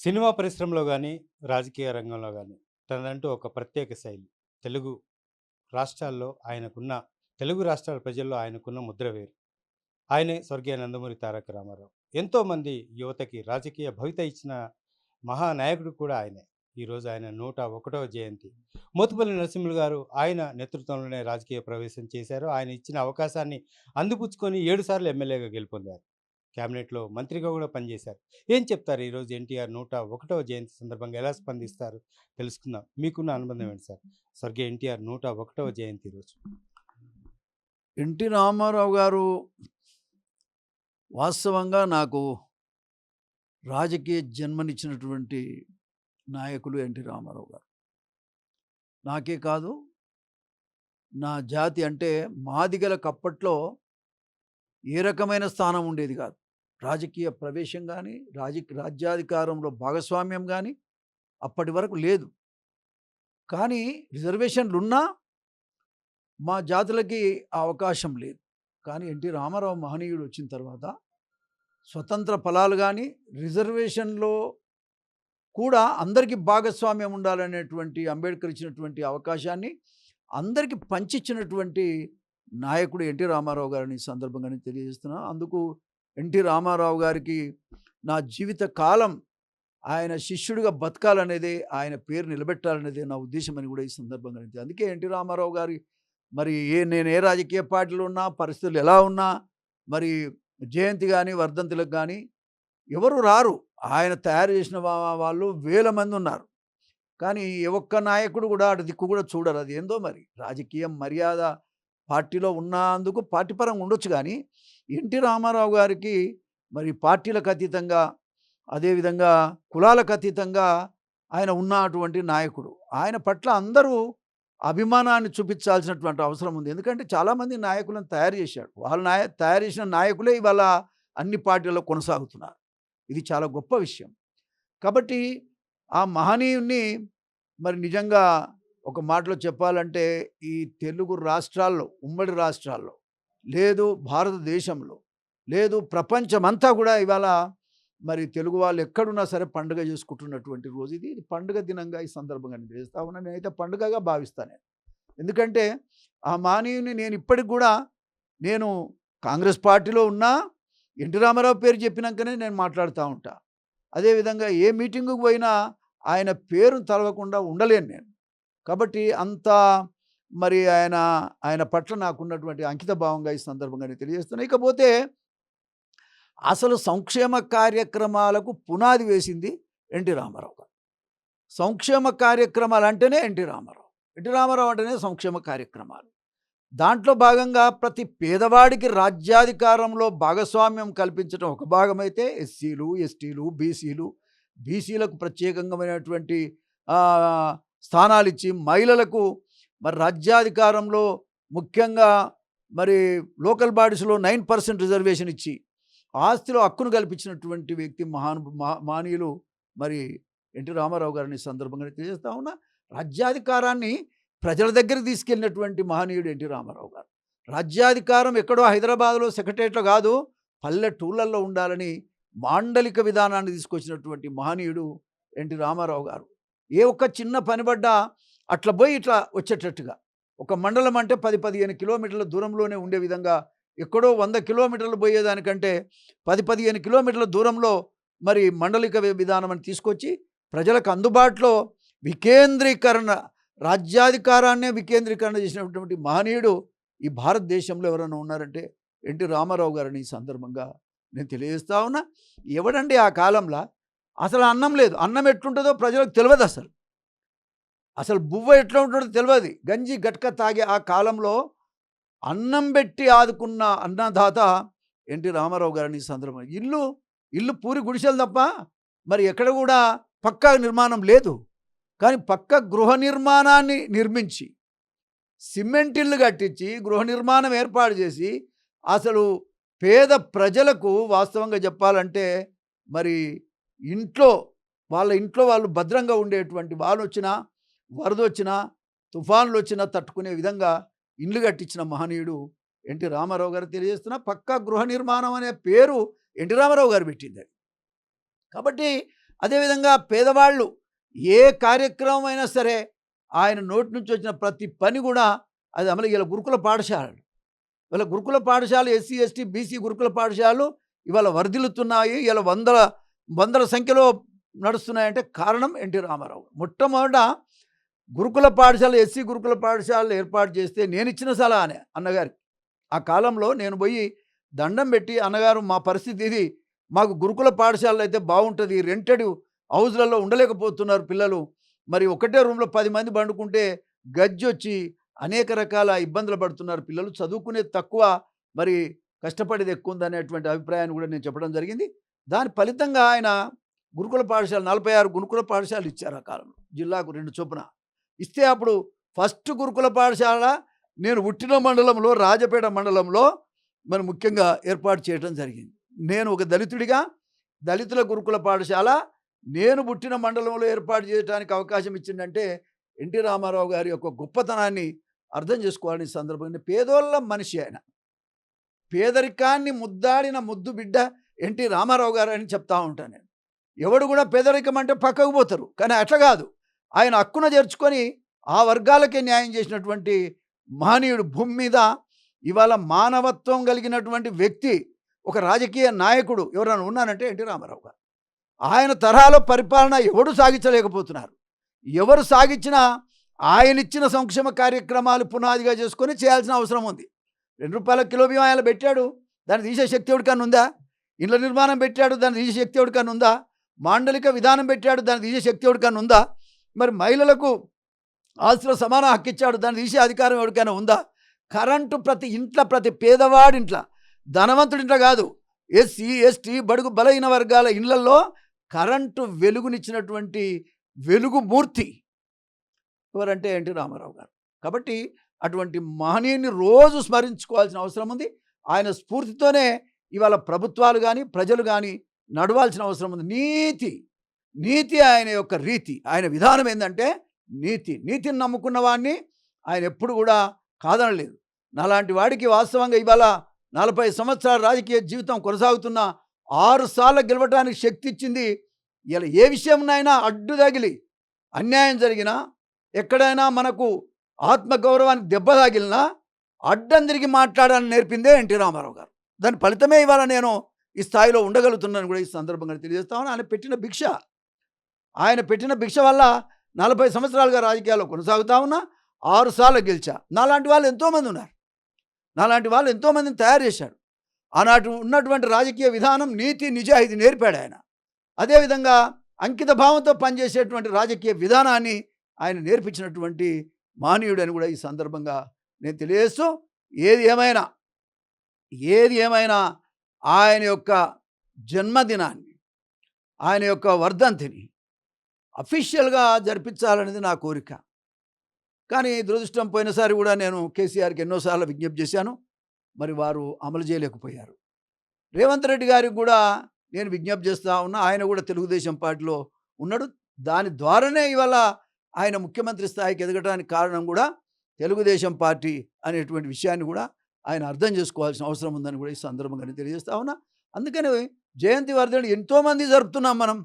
Cinema పరిశ్రమలో గానీ, రాజకీయ రంగంలో గానీ తనదంటూ ఒక ప్రత్యేక శైలి. తెలుగు రాష్ట్రాల్లో ఆయనకున్న తెలుగు రాష్ట్రాల ప్రజల్లో ఆయనకున్న ముద్ర వేరు. ఆయనే స్వర్గీయ నందమూరి తారక రామారావు. ఎంతోమంది యువతకి రాజకీయ భవిత ఇచ్చిన మహానాయకుడు కూడా ఆయనే. ఈరోజు ఆయన 101వ జయంతి. మోతుపల్లి నరసింహులు గారు ఆయన నేతృత్వంలోనే రాజకీయ ప్రవేశం చేశారు. ఆయన ఇచ్చిన అవకాశాన్ని అందిపుచ్చుకొని 7 సార్లు ఎమ్మెల్యేగా గెలుపొందారు. క్యాబినెట్‌లో మంత్రిగా కూడా పనిచేశారు. ఏం చెప్తారు ఈరోజు ఎన్టీఆర్ 101వ జయంతి సందర్భంగా ఎలా స్పందిస్తారు? తెలుసుకుందాం. మీకున్న అనుబంధం ఏంటి సార్? స్వర్గీయ ఎన్టీఆర్ 101వ జయంతి రోజు. ఎన్టీ రామారావు గారు వాస్తవంగా నాకు రాజకీయ జన్మనిచ్చినటువంటి నాయకులు ఎన్టీ రామారావు గారు. నాకే కాదు, నా జాతి అంటే మాదిగలకు అప్పట్లో ఏ రకమైన స్థానం ఉండేది కాదు. రాజకీయ ప్రవేశం కానీ, రాజ్యాధికారంలో భాగస్వామ్యం కానీ అప్పటి వరకు లేదు. కానీ రిజర్వేషన్లున్నా మా జాతులకి ఆ అవకాశం లేదు. కానీ ఎన్టీ రామారావు మహనీయుడు వచ్చిన తర్వాత స్వతంత్ర ఫలాలు కానీ, రిజర్వేషన్లో కూడా అందరికీ భాగస్వామ్యం ఉండాలనేటువంటి అంబేద్కర్ ఇచ్చినటువంటి అవకాశాన్ని అందరికీ పంచిచ్చినటువంటి నాయకుడు ఎన్టీ రామారావు గారిని ఈ సందర్భంగా నేను తెలియజేస్తున్నాను. అందుకు ఎన్టీ రామారావు గారికి నా జీవిత కాలం ఆయన శిష్యుడిగా బతకాలనేదే, ఆయన పేరు నిలబెట్టాలనేదే నా ఉద్దేశం అని కూడా ఈ సందర్భంగా అందుకే ఎన్టీ రామారావు గారి మరి నేను ఏ రాజకీయ పార్టీలో ఉన్నా, పరిస్థితులు ఎలా ఉన్నా, మరి జయంతి కానీ, వర్ధంతులకు కానీ ఎవరు రారు. ఆయన తయారు చేసిన వాళ్ళు వేల మంది ఉన్నారు. కానీ ఏ ఒక్క నాయకుడు కూడా అటు దిక్కు కూడా చూడరు. అది ఏందో మరి రాజకీయం మర్యాద పార్టీలో ఉన్నందుకు పార్టీ పరంగా ఉండొచ్చు. కానీ ఎన్టీ రామారావు గారికి మరి పార్టీలకు అతీతంగా, అదేవిధంగా కులాలకు అతీతంగా ఆయన ఉన్నటువంటి నాయకుడు. ఆయన పట్ల అందరూ అభిమానాన్ని చూపించాల్సినటువంటి అవసరం ఉంది. ఎందుకంటే చాలామంది నాయకులను తయారు చేశాడు. వాళ్ళ తయారు చేసిన నాయకులే ఇవాళ అన్ని పార్టీల్లో కొనసాగుతున్నారు. ఇది చాలా గొప్ప విషయం. కాబట్టి ఆ మహనీయుణ్ణి మరి నిజంగా ఒక మాటలో చెప్పాలంటే ఈ తెలుగు రాష్ట్రాల్లో, ఉమ్మడి రాష్ట్రాల్లో, లేదు భారతదేశంలో, లేదు ప్రపంచమంతా కూడా ఇవాళ మరి తెలుగు వాళ్ళు ఎక్కడున్నా సరే పండుగ చేసుకుంటున్నటువంటి రోజు ఇది. ఇది పండుగ దినంగా ఈ సందర్భంగా నేను చేస్తా ఉన్నా. నేనైతే పండుగగా భావిస్తాను. ఎందుకంటే ఆ మహనీయుని నేను ఇప్పటికి కూడా, నేను కాంగ్రెస్ పార్టీలో ఉన్నా ఎన్టీ రామారావు పేరు చెప్పినాకనే నేను మాట్లాడుతూ ఉంటా. అదేవిధంగా ఏ మీటింగుకు పోయినా ఆయన పేరును తలవకుండా ఉండలేను నేను. కాబట్టి అంత మరి ఆయన పట్ల నాకున్నటువంటి అంకిత భావంగా ఈ సందర్భంగా నేను తెలియజేస్తున్నా. ఇకపోతే అసలు సంక్షేమ కార్యక్రమాలకు పునాది వేసింది ఎన్టీ రామారావు గారు. సంక్షేమ కార్యక్రమాలు అంటేనే ఎన్టీ రామారావు. ఎన్టీ రామారావు అంటేనే సంక్షేమ కార్యక్రమాలు. దాంట్లో భాగంగా ప్రతి పేదవాడికి రాజ్యాధికారంలో భాగస్వామ్యం కల్పించడం ఒక భాగమైతే, ఎస్సీలు, ఎస్టీలు, బీసీలకు ప్రత్యేకమైనటువంటి స్థానాలు ఇచ్చి, మహిళలకు మరి రాజ్యాధికారంలో ముఖ్యంగా మరి లోకల్ బాడీస్లో 9% రిజర్వేషన్ ఇచ్చి ఆస్తిలో హక్కును కల్పించినటువంటి వ్యక్తి మహనీయులు మరి ఎన్టీ రామారావు గారిని సందర్భంగా తెలియజేస్తా ఉన్నా. రాజ్యాధికారాన్ని ప్రజల దగ్గరికి తీసుకెళ్ళినటువంటి మహనీయుడు ఎన్టీ రామారావు గారు. రాజ్యాధికారం ఎక్కడో హైదరాబాద్లో సెక్రటేరియట్లో కాదు, పల్లెటూళ్ళల్లో ఉండాలని మాండలిక విధానాన్ని తీసుకొచ్చినటువంటి మహనీయుడు ఎన్టీ రామారావు గారు. ఏ ఒక్క చిన్న పని పడ్డా అట్లా పోయి ఇట్లా వచ్చేటట్టుగా, ఒక మండలం అంటే 10-15 కిలోమీటర్ల దూరంలోనే ఉండే విధంగా, ఎక్కడో 100 కిలోమీటర్లు పోయేదానికంటే 10-15 కిలోమీటర్ల దూరంలో మరి మండలిక విధానం అని తీసుకొచ్చి ప్రజలకు అందుబాటులో వికేంద్రీకరణ, రాజ్యాధికారాన్నే వికేంద్రీకరణ చేసినటువంటి మహనీయుడు ఈ భారతదేశంలో ఎవరైనా ఉన్నారంటే ఎన్టీ రామారావు గారిని ఈ సందర్భంగా నేను తెలియజేస్తా ఉన్నా. ఎవడండి ఆ కాలంలో అసలు అన్నం లేదు. అన్నం ఎట్లుంటుందో ప్రజలకు తెలియదు. అసలు బువ్వ ఎట్లా ఉంటుందో తెలియదు. గంజి గట్క తాగే ఆ కాలంలో అన్నం పెట్టి ఆదుకున్న అన్నదాత ఎన్టీ రామారావు గారిని ఈ సందర్భంగా. ఇల్లు పూరి గుడిసెలు తప్ప మరి ఎక్కడ కూడా పక్కా నిర్మాణం లేదు. కానీ పక్క గృహ నిర్మాణాన్ని నిర్మించి, సిమెంట్ ఇల్లు కట్టించి, గృహ నిర్మాణం ఏర్పాటు చేసి, అసలు పేద ప్రజలకు వాస్తవంగా చెప్పాలంటే మరి వాళ్ళ ఇంట్లో వాళ్ళు భద్రంగా ఉండేటువంటి, వాళ్ళు వచ్చినా, వరద వచ్చినా, తుఫాన్లు వచ్చినా తట్టుకునే విధంగా ఇండ్లు కట్టించిన మహనీయుడు ఎన్టీ రామారావు గారు తెలియజేస్తున్నా. పక్కా గృహ నిర్మాణం అనే పేరు ఎన్టీ రామారావు గారు పెట్టింది. కాబట్టి అదేవిధంగా పేదవాళ్ళు ఏ కార్యక్రమం అయినా సరే ఆయన నోటి నుంచి వచ్చిన ప్రతి పని కూడా అది అమలు. ఇలా గురుకుల పాఠశాలలు, ఇవాళ గురుకుల పాఠశాలలు, ఎస్సీ ఎస్టీ బీసీ గురుకుల పాఠశాలలు ఇవాళ వర్ధిల్లుతున్నాయి. ఇలా వందల వందల సంఖ్యలో నడుస్తున్నాయంటే కారణం ఎన్టీ రామారావు. మొట్టమొదట గురుకుల పాఠశాల, ఎస్సీ గురుకుల పాఠశాలలు ఏర్పాటు చేస్తే నేను ఇచ్చిన సలహా అనే అన్నగారికి. ఆ కాలంలో నేను పోయి దండం పెట్టి, అన్నగారు మా పరిస్థితి ఇది, మాకు గురుకుల పాఠశాలలు అయితే బాగుంటుంది, రెంటెడ్ హౌజ్లలో ఉండలేకపోతున్నారు పిల్లలు, మరి ఒకటే రూమ్లో 10 మంది పండుకుంటే గజ్జి వచ్చి అనేక రకాల ఇబ్బందులు పడుతున్నారు పిల్లలు, చదువుకునేది తక్కువ, మరి కష్టపడేది ఎక్కువ ఉందనేటువంటి అభిప్రాయాన్ని కూడా నేను చెప్పడం జరిగింది. దాని ఫలితంగా ఆయన గురుకుల పాఠశాల 46 గురుకుల పాఠశాలలు ఇచ్చారు ఆ కాలంలో, జిల్లాకు 2 చొప్పున ఇస్తే. అప్పుడు ఫస్ట్ గురుకుల పాఠశాల నేను పుట్టిన మండలంలో, రాజపేట మండలంలో మరి ముఖ్యంగా ఏర్పాటు చేయడం జరిగింది. నేను ఒక దళితుడిగా దళితుల గురుకుల పాఠశాల నేను పుట్టిన మండలంలో ఏర్పాటు చేయడానికి అవకాశం ఇచ్చిందంటే ఎన్టీ రామారావు గారి యొక్క గొప్పతనాన్ని అర్థం చేసుకోవాలని సందర్భంగా. పేదోళ్ళ మనిషి ఆయన, పేదరికాన్ని ముద్దాడిన ముద్దు బిడ్డ ఎన్టీ రామారావు గారు అని చెప్తా ఉంటాను నేను. ఎవడు కూడా పేదరికం అంటే పక్కకు పోతారు, కానీ అట్లా కాదు, ఆయన హక్కున చేర్చుకొని ఆ వర్గాలకే న్యాయం చేసినటువంటి మహనీయుడు. భూమి మీద ఇవాళ మానవత్వం కలిగినటువంటి వ్యక్తి, ఒక రాజకీయ నాయకుడు ఎవరైనా ఉన్నానంటే ఎన్టీ రామారావు గారు. ఆయన తరహాలో పరిపాలన ఎవడు సాగించలేకపోతున్నారు. ఎవరు సాగించినా ఆయన ఇచ్చిన సంక్షేమ కార్యక్రమాలు పునాదిగా చేసుకొని చేయాల్సిన అవసరం ఉంది. ₹2 కిలో బియ్యం ఆయన పెట్టాడు, దాన్ని తీసే శక్తి ఎవరికన్నా ఉందా? ఇళ్ళ నిర్మాణం పెట్టాడు, దాన్ని తీసే శక్తి ఎవరికన్నా ఉందా? మాండలిక విధానం పెట్టాడు, దాన్ని తీసే శక్తి ఎవరికన్నా ఉందా? మరి మహిళలకు ఆస్తిలో సమాన హక్కు ఇచ్చాడు, దాన్ని తీసే అధికారం ఎవరికైనా ఉందా? కరెంటు ప్రతి ఇంట్లో, ప్రతి పేదవాడింట్లో, ధనవంతుడింట్లో కాదు, ఎస్సీ ఎస్టీ బడుగు బలహీన వర్గాల ఇళ్లలో కరెంటు వెలుగునిచ్చినటువంటి వెలుగు మూర్తి ఎవరంటే ఎన్టీ రామారావు గారు. కాబట్టి అటువంటి మహనీయుని రోజు స్మరించుకోవాల్సిన అవసరం ఉంది. ఆయన స్ఫూర్తితోనే ఇవాళ ప్రభుత్వాలు కానీ ప్రజలు కానీ నడవాల్సిన అవసరం ఉంది. నీతి ఆయన యొక్క రీతి, ఆయన విధానం ఏంటంటే నీతిని నమ్ముకున్న వాడిని ఆయన ఎప్పుడు కూడా కాదనలేదు. నాలాంటి వాడికి వాస్తవంగా ఇవాళ 40 సంవత్సరాల రాజకీయ జీవితం కొనసాగుతున్న 6 సార్లు గెలవడానికి శక్తి ఇచ్చింది. ఇలా ఏ విషయంనైనా అడ్డు తగిలి అన్యాయం జరిగినా, ఎక్కడైనా మనకు ఆత్మగౌరవానికి దెబ్బ తగిలినా అడ్డం తిరిగి మాట్లాడాలని నేర్పిందే ఎన్టీ రామారావు గారు. దాని ఫలితమే ఇవాళ నేను ఈ స్థాయిలో ఉండగలుగుతున్నాను కూడా ఈ సందర్భంగా తెలియజేస్తామని. ఆయన పెట్టిన భిక్ష వల్ల 40 సంవత్సరాలుగా రాజకీయాల్లో కొనసాగుతా ఉన్నా, 6 సార్లు గెలిచా. నాలాంటి వాళ్ళు ఎంతోమంది ఉన్నారు, నాలాంటి వాళ్ళు ఎంతోమందిని తయారు చేశాడు. ఆనాటి ఉన్నటువంటి రాజకీయ విధానం, నీతి నిజాయితీ నేర్పాడు ఆయన. అదేవిధంగా అంకిత భావంతో పనిచేసేటువంటి రాజకీయ విధానాన్ని ఆయన నేర్పించినటువంటి మానవుడు అని కూడా ఈ సందర్భంగా నేను తెలియజేస్తూ, ఏది ఏమైనా ఆయన యొక్క జన్మదినాన్ని, ఆయన యొక్క వర్ధంతిని అఫీషియల్గా జరిపించాలనేది నా కోరిక. కానీ దురదృష్టం, పోయినసారి కూడా నేను కేసీఆర్కి ఎన్నోసార్లు విజ్ఞప్తి చేశాను, మరి వారు అమలు చేయలేకపోయారు. రేవంత్ రెడ్డి గారికి కూడా నేను విజ్ఞప్తి చేస్తూ ఉన్నా, ఆయన కూడా తెలుగుదేశం పార్టీలో ఉన్నాడు. దాని ద్వారానే ఇవాళ ఆయన ముఖ్యమంత్రి స్థాయికి ఎదగడానికి కారణం కూడా తెలుగుదేశం పార్టీ అనేటువంటి విషయాన్ని కూడా ఆయన అర్థం చేసుకోవాల్సిన అవసరం ఉందని కూడా ఈ సందర్భంగా తెలియజేస్తా ఉన్నా. అందుకని జయంతి వర్ధంతి ఎంతోమంది జరుపుతున్నాం మనం.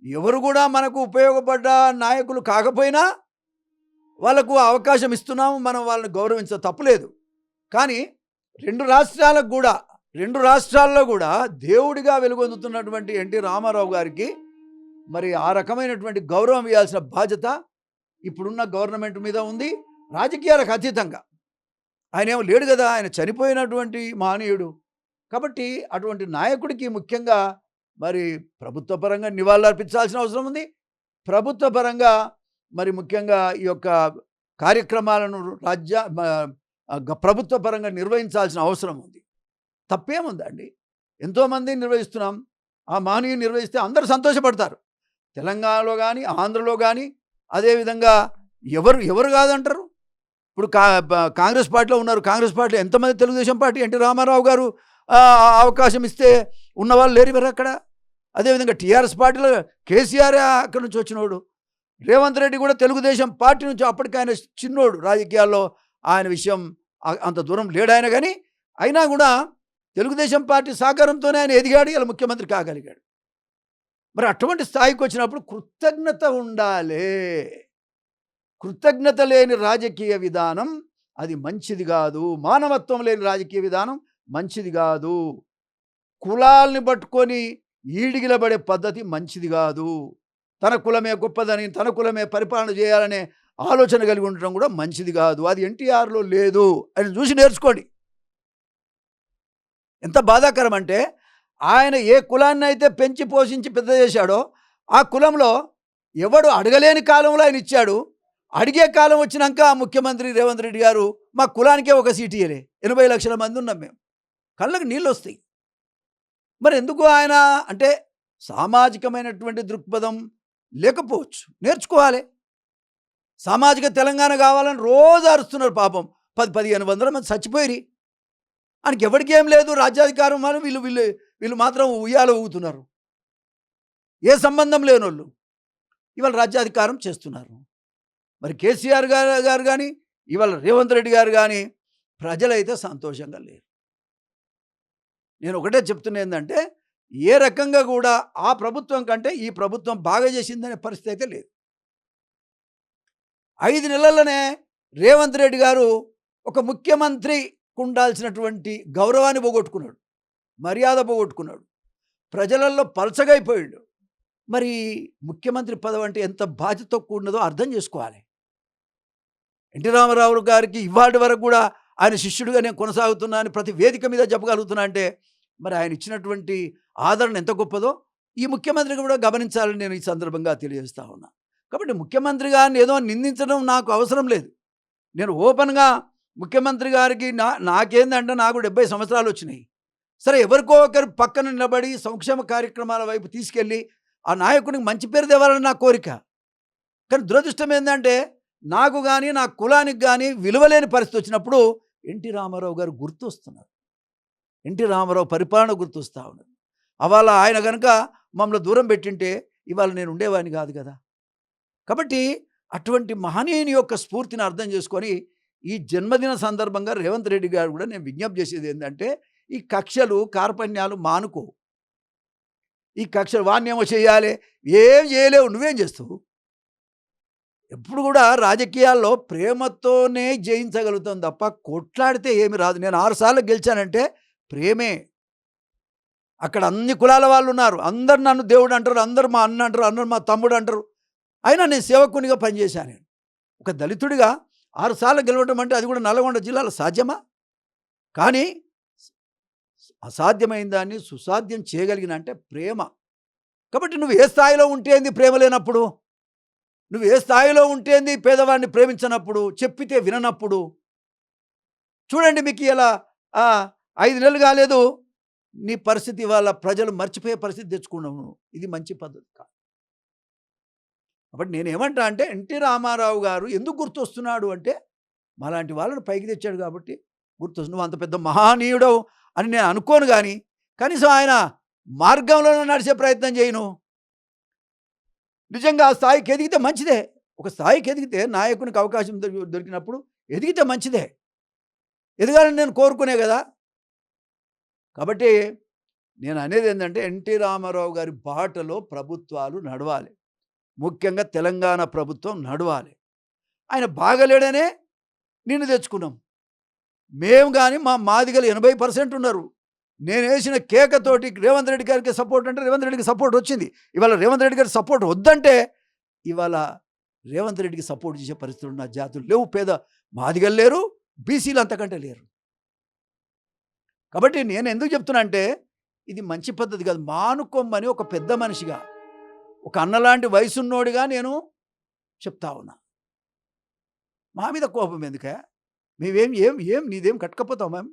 ఎవరు కూడా మనకు ఉపయోగపడ్డ నాయకులు కాకపోయినా వాళ్ళకు అవకాశం ఇస్తున్నాము, మనం వాళ్ళని గౌరవించ తప్పులేదు. కానీ రెండు రాష్ట్రాల్లో కూడా దేవుడిగా వెలుగొందుతున్నటువంటి ఎన్టీ రామారావు గారికి మరి ఆ రకమైనటువంటి గౌరవం ఇవ్వాల్సిన బాధ్యత ఇప్పుడున్న గవర్నమెంట్ మీద ఉంది. రాజకీయాలకు అతీతంగా ఆయన ఏమో లేడు కదా, ఆయన చనిపోయినటువంటి మహనీయుడు. కాబట్టి అటువంటి నాయకుడికి ముఖ్యంగా మరి ప్రభుత్వ పరంగా నివాళులు అర్పించాల్సిన అవసరం ఉంది. ప్రభుత్వ పరంగా మరి ముఖ్యంగా ఈ యొక్క కార్యక్రమాలను ప్రభుత్వ పరంగా నిర్వహించాల్సిన అవసరం ఉంది. తప్పేముందండి, ఎంతోమంది నిర్వహిస్తున్నాం. ఆ మహనీయుని నిర్వహిస్తే అందరూ సంతోషపడతారు. తెలంగాణలో కానీ ఆంధ్రలో కానీ అదేవిధంగా ఎవరు కాదంటారు. ఇప్పుడు కాంగ్రెస్ పార్టీలో ఉన్నారు, కాంగ్రెస్ పార్టీలో ఎంతమంది తెలుగుదేశం పార్టీ ఎన్టీ రామారావు గారు అవకాశం ఇస్తే ఉన్నవాళ్ళు లేరు ఎవరు అక్కడ. అదేవిధంగా టీఆర్ఎస్ పార్టీలో కేసీఆర్ అక్కడి నుంచి వచ్చినోడు, రేవంత్ రెడ్డి కూడా తెలుగుదేశం పార్టీ నుంచి, అప్పటికి ఆయన చిన్నోడు రాజకీయాల్లో, ఆయన విషయం అంత దూరం లేడు ఆయన. కానీ అయినా కూడా తెలుగుదేశం పార్టీ సహకారంతోనే ఆయన ఎదిగాడు, ఇలా ముఖ్యమంత్రి కాగలిగాడు. మరి అటువంటి స్థాయికి వచ్చినప్పుడు కృతజ్ఞత ఉండాలి. కృతజ్ఞత లేని రాజకీయ విధానం అది మంచిది కాదు. మానవత్వం లేని రాజకీయ విధానం మంచిది కాదు. కులాల్ని పట్టుకొని ఈడిగిలబడే పద్ధతి మంచిది కాదు. తన కులమే గొప్పదని, తన కులమే పరిపాలన చేయాలనే ఆలోచన కలిగి ఉండటం కూడా మంచిది కాదు. అది ఎన్టీఆర్లో లేదు అని చూసి నేర్చుకోండి. ఎంత బాధాకరం అంటే, ఆయన ఏ కులాన్ని అయితే పెంచి పోషించి పెద్ద చేశాడో ఆ కులంలో ఎవడు అడగలేని కాలంలో ఆయన ఇచ్చాడు. అడిగే కాలం వచ్చినాక ముఖ్యమంత్రి రేవంత్ రెడ్డి గారు మా కులానికే ఒక సీటు ఇయ్యలే. 80 లక్షల మంది ఉన్నాం మేము. కళ్ళకు నీళ్ళు వస్తాయి. మరి ఎందుకు ఆయన అంటే సామాజికమైనటువంటి దృక్పథం లేకపోవచ్చు. నేర్చుకోవాలి. సామాజిక తెలంగాణ కావాలని రోజు అరుస్తున్నారు పాపం. 10-15 మంది చచ్చిపోయి. ఆయనకి ఎవరికి ఏం లేదు రాజ్యాధికారం అని వీళ్ళు మాత్రం ఉయ్యాల ఊగుతున్నారు. ఏ సంబంధం లేనోళ్ళు ఇవాళ రాజ్యాధికారం చేస్తున్నారు. మరి కేసీఆర్ గారు కానీ ఇవాళ రేవంత్ రెడ్డి గారు కానీ ప్రజలైతే సంతోషంగా లేరు. నేను ఒకటే చెప్తున్నా ఏంటంటే, ఏ రకంగా కూడా ఆ ప్రభుత్వం కంటే ఈ ప్రభుత్వం బాగా చేసిందనే పరిస్థితి అయితే లేదు. 5 నెలల్లోనే రేవంత్ రెడ్డి గారు ఒక ముఖ్యమంత్రికి ఉండాల్సినటువంటి గౌరవాన్ని పోగొట్టుకున్నాడు, మర్యాద పోగొట్టుకున్నాడు, ప్రజలలో పలచగైపోయాడు. మరి ముఖ్యమంత్రి పదవి అంటే ఎంత బాధ్యత కూడినదో అర్థం చేసుకోవాలి. ఎన్టీ రామారావు గారికి ఇవాటి వరకు కూడా ఆయన శిష్యుడిగా నేను కొనసాగుతున్నా అని ప్రతి వేదిక మీద చెప్పగలుగుతున్నా అంటే మరి ఆయన ఇచ్చినటువంటి ఆదరణ ఎంత గొప్పదో ఈ ముఖ్యమంత్రికి కూడా గమనించాలని నేను ఈ సందర్భంగా తెలియజేస్తా ఉన్నా. కాబట్టి ముఖ్యమంత్రి గారిని ఏదో నిందించడం నాకు అవసరం లేదు. నేను ఓపెన్గా ముఖ్యమంత్రి గారికి నాకేందంటే నాకు 70 సంవత్సరాలు వచ్చినాయి. సరే, ఎవరికో ఒకరు పక్కన నిలబడి సంక్షేమ కార్యక్రమాల వైపు తీసుకెళ్ళి ఆ నాయకునికి మంచి పేరు తేవాలని నా కోరిక. కానీ దురదృష్టం ఏంటంటే నాకు కానీ నా కులానికి కానీ విలువలేని పరిస్థితి వచ్చినప్పుడు ఎన్టీ రామారావు గారు గుర్తొస్తున్నారు. ఎన్టీ రామారావు పరిపాలన గుర్తొస్తూ ఉన్నది. అవాళ ఆయన కనుక మమ్మల్ని దూరం పెట్టింటే ఇవాళ నేను ఉండేవాడిని కాదు కదా. కాబట్టి అటువంటి మహనీయుని యొక్క స్ఫూర్తిని అర్థం చేసుకొని ఈ జన్మదిన సందర్భంగా రేవంత్ రెడ్డి గారు కూడా నేను విజ్ఞప్తి చేసేది ఏంటంటే, ఈ కక్షలు కార్పణ్యాలు మానుకో. ఈ కక్షలు వాణ్యేమో చేయాలి, ఏం చేయలేవు, నువ్వేం చేస్తావు? ఎప్పుడు కూడా రాజకీయాల్లో ప్రేమతోనే జయించగలుగుతాం తప్ప కొట్లాడితే ఏమి రాదు. నేను 6 సార్లు గెలిచానంటే ప్రేమే. అక్కడ అన్ని కులాల వాళ్ళు ఉన్నారు. అందరు నన్ను దేవుడు అంటారు, అందరు మా అన్న అంటారు, అందరు మా తమ్ముడు అంటారు. అయినా నేను సేవకునిగా పనిచేశాను. ఒక దళితుడిగా 6 సార్లు గెలవడం అంటే అది కూడా నల్గొండ జిల్లాలో సాధ్యమా? కానీ అసాధ్యమైన దాన్ని సుసాధ్యం చేయగలిగిన అంటే ప్రేమ. కాబట్టి నువ్వు ఏ స్థాయిలో ఉంటేంది ప్రేమ లేనప్పుడు? నువ్వు ఏ స్థాయిలో ఉంటేంది పేదవాడిని ప్రేమించినప్పుడు, చెప్పితే విననప్పుడు? చూడండి, మీకు ఇలా 5 నెలలు కాలేదు, నీ పరిస్థితి వాళ్ళ ప్రజలు మర్చిపోయే పరిస్థితి తెచ్చుకున్నావు. ఇది మంచి పద్ధతి కాదు. కాబట్టి నేనేమంటా అంటే, ఎన్టీ రామారావు గారు ఎందుకు గుర్తొస్తున్నాడు అంటే, మాలాంటి వాళ్ళని పైకి తెచ్చాడు కాబట్టి గుర్తొస్తుంది. నువ్వు అంత పెద్ద మహనీయుడవు అని నేను అనుకోను, కానీ కనీసం ఆయన మార్గంలోనే నడిచే ప్రయత్నం చేయను. నిజంగా ఆ స్థాయికి ఎదిగితే మంచిదే. ఒక స్థాయికి ఎదిగితే నాయకునికి అవకాశం దొరికినప్పుడు ఎదిగితే మంచిదే. ఎదగాలని నేను కోరుకునే కదా. కాబట్టి నేను అనేది ఏంటంటే, ఎన్టీ రామారావు గారి బాటలో ప్రభుత్వాలు నడవాలి. ముఖ్యంగా తెలంగాణ ప్రభుత్వం నడవాలి. ఆయన బాగలేడనే నిన్ను తెచ్చుకున్నాం మేము. కానీ మా మాదిగలు 80% ఉన్నారు. నేను వేసిన కేకతోటి రేవంత్ రెడ్డి గారికి సపోర్ట్ అంటే రేవంత్ రెడ్డికి సపోర్ట్ వచ్చింది. ఇవాళ రేవంత్ రెడ్డి గారికి సపోర్ట్ వద్దంటే ఇవాళ రేవంత్ రెడ్డికి సపోర్ట్ చేసే పరిస్థితులు నా జాతులు లేవు. పేద మాదిగలు లేరు, బీసీలు అంతకంటే లేరు. కాబట్టి నేను ఎందుకు చెప్తున్నా అంటే, ఇది మంచి పద్ధతి కాదు. మానుకోమని ఒక పెద్ద మనిషిగా, ఒక అన్నలాంటి వయసున్నోడిగా నేను చెప్తా ఉన్నా. మా మీద కోపం ఎందుకే? మేమేం నీదేం కట్టకపోతాం మేము.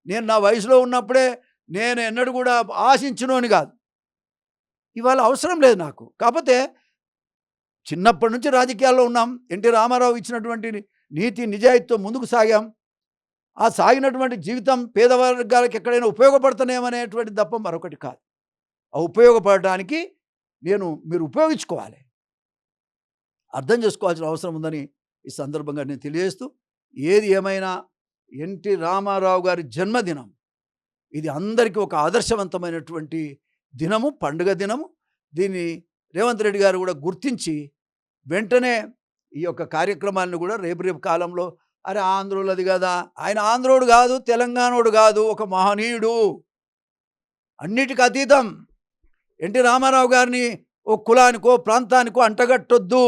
నేను నా వయసులో ఉన్నప్పుడే నేను ఎన్నడూ కూడా ఆశించునోని కాదు. ఇవాళ అవసరం లేదు నాకు. కాకపోతే చిన్నప్పటి నుంచి రాజకీయాల్లో ఉన్నాం. ఎన్టీ రామారావు ఇచ్చినటువంటి నీతి నిజాయితీతో ముందుకు సాగాం. ఆ సాగినటువంటి జీవితం పేదవర్గాలకు ఎక్కడైనా ఉపయోగపడుతున్నామనేటువంటి తప్ప మరొకటి కాదు. ఆ ఉపయోగపడటానికి మీరు ఉపయోగించుకోవాలి, అర్థం చేసుకోవాల్సిన అవసరం ఉందని ఈ సందర్భంగా నేను తెలియజేస్తూ, ఏది ఏమైనా ఎన్టీ రామారావు గారి జన్మదినం ఇది అందరికీ ఒక ఆదర్శవంతమైనటువంటి దినము, పండుగ దినము. దీన్ని రేవంత్ రెడ్డి గారు కూడా గుర్తించి వెంటనే ఈ యొక్క కార్యక్రమాన్ని కూడా రేపు కాలంలో అరే ఆంధ్రోలది కదా, ఆయన ఆంధ్రోడు కాదు, తెలంగాణోడు కాదు, ఒక మహనీయుడు, అన్నిటికీ అతీతం. ఎన్టీ రామారావు గారిని ఓ కులానికో ప్రాంతానికో అంటగట్టొద్దు.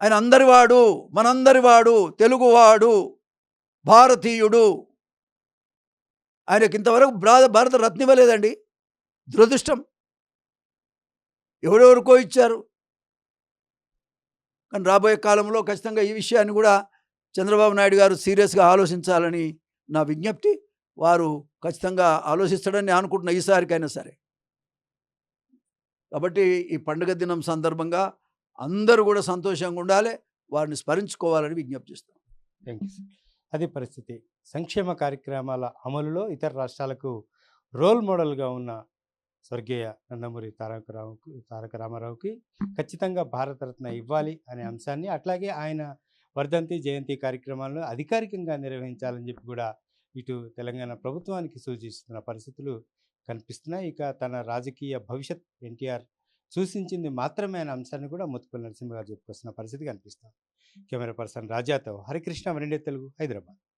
ఆయన అందరివాడు, మనందరివాడు, తెలుగువాడు, భారతీయుడు. ఆయనకి ఇంతవరకు భారత రత్న ఇవ్వలేదండి, దురదృష్టం. ఎవరెవరికో ఇచ్చారు. కానీ రాబోయే కాలంలో ఖచ్చితంగా ఈ విషయాన్ని కూడా చంద్రబాబు నాయుడు గారు సీరియస్గా ఆలోచించాలని నా విజ్ఞప్తి. వారు ఖచ్చితంగా ఆలోచిస్తాడని నేను అనుకుంటున్నా ఈసారికైనా సరే. కాబట్టి ఈ పండుగ దినం సందర్భంగా అందరూ కూడా సంతోషంగా ఉండాలి, వారిని స్మరించుకోవాలని విజ్ఞప్తి చేస్తాం. Thank you sir. అదే పరిస్థితి సంక్షేమ కార్యక్రమాల అమలులో ఇతర రాష్ట్రాలకు రోల్ మోడల్గా ఉన్న స్వర్గీయ నందమూరి తారక రామారావుకి ఖచ్చితంగా భారతరత్న ఇవ్వాలి అనే అంశాన్ని, అట్లాగే ఆయన వర్ధంతి జయంతి కార్యక్రమాలను అధికారికంగా నిర్వహించాలని చెప్పి కూడా ఇటు తెలంగాణ ప్రభుత్వానికి సూచిస్తున్న పరిస్థితులు కనిపిస్తున్నాయి. ఇక తన రాజకీయ భవిష్యత్ ఎన్టీఆర్ సూచించింది మాత్రమే అనే అంశాన్ని కూడా ముత్తుపల్లి నరసింహ గారు చెప్పుకొస్తున్న పరిస్థితి కనిపిస్తుంది. కెమెరా పర్సన్ రాజాతో హరికృష్ణ, వన్ ఇండియా తెలుగు, హైదరాబాద్.